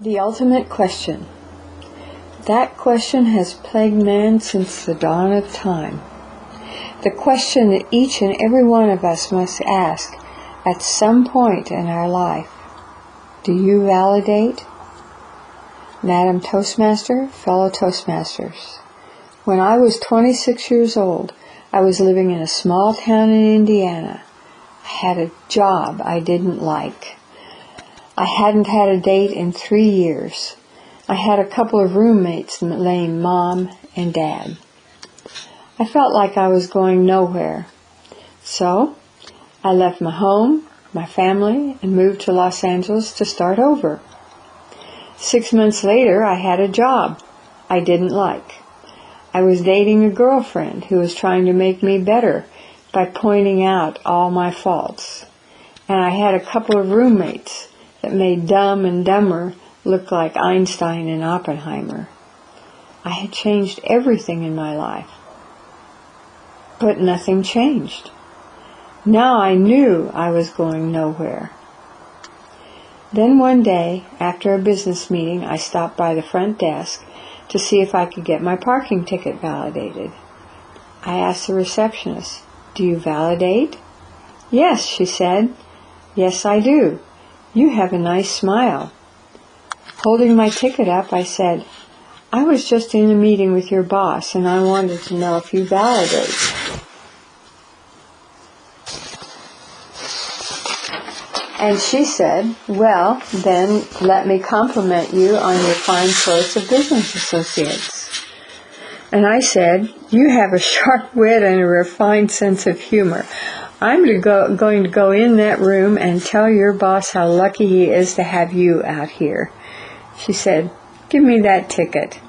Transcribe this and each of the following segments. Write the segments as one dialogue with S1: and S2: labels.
S1: The ultimate question. That question has plagued man since the dawn of time. The question that each and every one of us must ask at some point in our life. Do you validate? Madam Toastmaster, fellow Toastmasters. When I was 26 years old, I was living in a small town in Indiana. I had a job I didn't like. I hadn't had a date in 3 years. I had a couple of roommates named Mom and Dad. I felt like I was going nowhere. So, I left my home, my family, and moved to Los Angeles to start over. 6 months later, I had a job I didn't like. I was dating a girlfriend who was trying to make me better by pointing out all my faults. And I had a couple of roommates that made Dumb and Dumber look like Einstein and Oppenheimer. I had changed everything in my life. But nothing changed. Now I knew I was going nowhere. Then one day, after a business meeting, I stopped by the front desk to see if I could get my parking ticket validated. I asked the receptionist, "Do you validate?" "Yes," she said. "Yes, I do. You have a nice smile." Holding my ticket up, I said, "I was just in a meeting with your boss, and I wanted to know if you validate." And she said, "Well, then let me compliment you on your fine choice of business associates." And I said, "You have a sharp wit and a refined sense of humor. I'm going to go in that room and tell your boss how lucky he is to have you out here." She said, "Give me that ticket."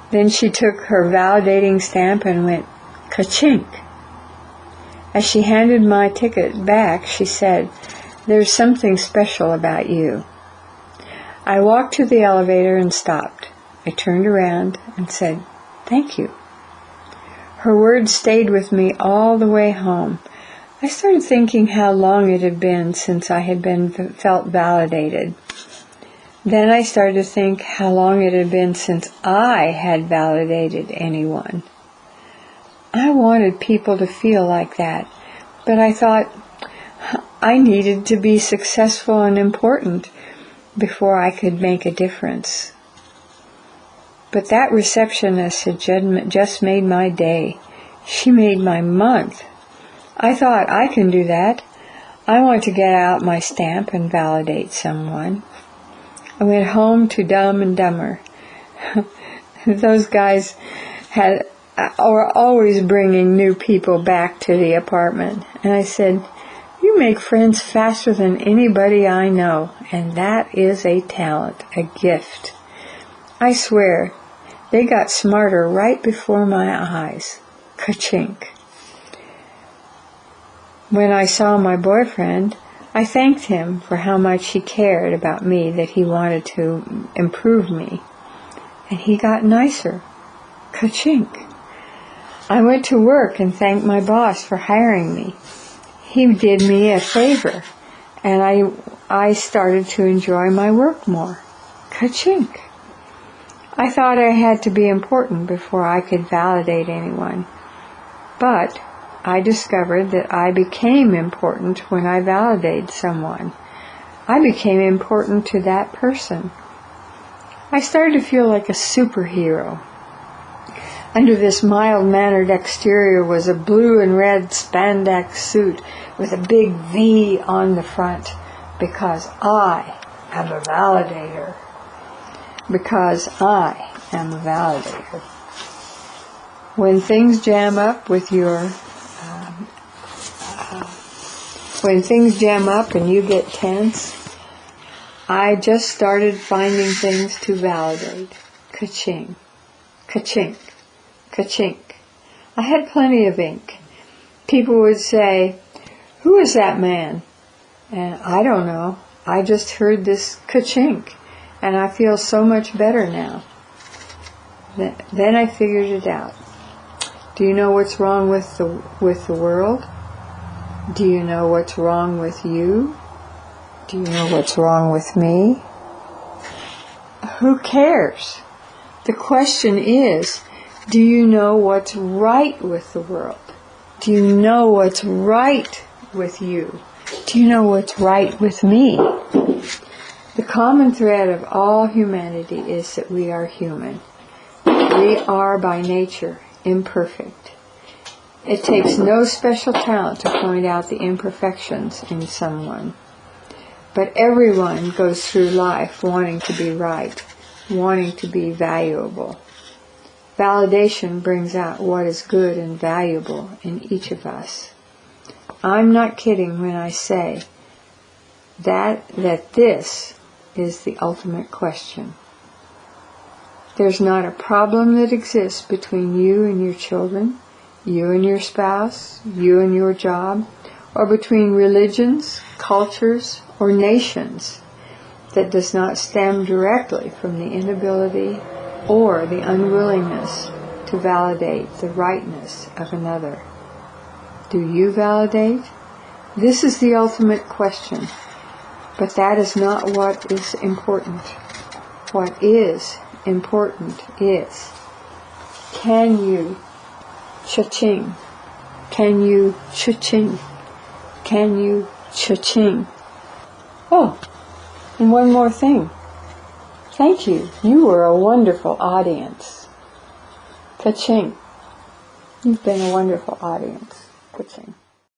S1: Then she took her validating stamp and went, ka-chink. As she handed my ticket back, she said, "There's something special about you." I walked to the elevator and stopped. I turned around and said, "Thank you." Her words stayed with me all the way home. I started thinking how long it had been since I had felt validated. Then I started to think how long it had been since I had validated anyone. I wanted people to feel like that, but I thought I needed to be successful and important before I could make a difference. But that receptionist had just made my day. She made my month. I thought, I can do that. I want to get out my stamp and validate someone. I went home to Dumb and Dumber. Those guys were always bringing new people back to the apartment. And I said, "You make friends faster than anybody I know, and that is a talent, a gift." I swear, they got smarter right before my eyes. Ka-chink. When I saw my boyfriend, I thanked him for how much he cared about me, that he wanted to improve me. And he got nicer. Ka-chink. I went to work and thanked my boss for hiring me. He did me a favor, and I started to enjoy my work more. Ka-chink. I thought I had to be important before I could validate anyone. But I discovered that I became important when I validated someone. I became important to that person. I started to feel like a superhero. Under this mild-mannered exterior was a blue and red spandex suit with a big V on the front, because I am a validator. Because I am a validator. When things jam up and you get tense, I just started finding things to validate. Ka-ching, ka-chink, ka-chink. I had plenty of ink. People would say, "Who is that man?" And I don't know. I just heard this ka-chink, and I feel so much better now. Then I figured it out. Do you know what's wrong with the world? Do you know what's wrong with you? Do you know what's wrong with me? Who cares? The question is, do you know what's right with the world? Do you know what's right with you? Do you know what's right with me? The common thread of all humanity is that we are human. We are by nature imperfect. It takes no special talent to point out the imperfections in someone. But everyone goes through life wanting to be right, wanting to be valuable. Validation brings out what is good and valuable in each of us. I'm not kidding when I say that this is the ultimate question. There's not a problem that exists between you and your children, you and your spouse, you and your job, or between religions, cultures, or nations that does not stem directly from the inability or the unwillingness to validate the rightness of another. Do you validate? This is the ultimate question, but that is not what is important. What is important is, can you cha-ching? Can you cha-ching? Can you cha-ching? Oh, and one more thing. Thank you. You were a wonderful audience. Ka-ching. You've been a wonderful audience. Ka-ching.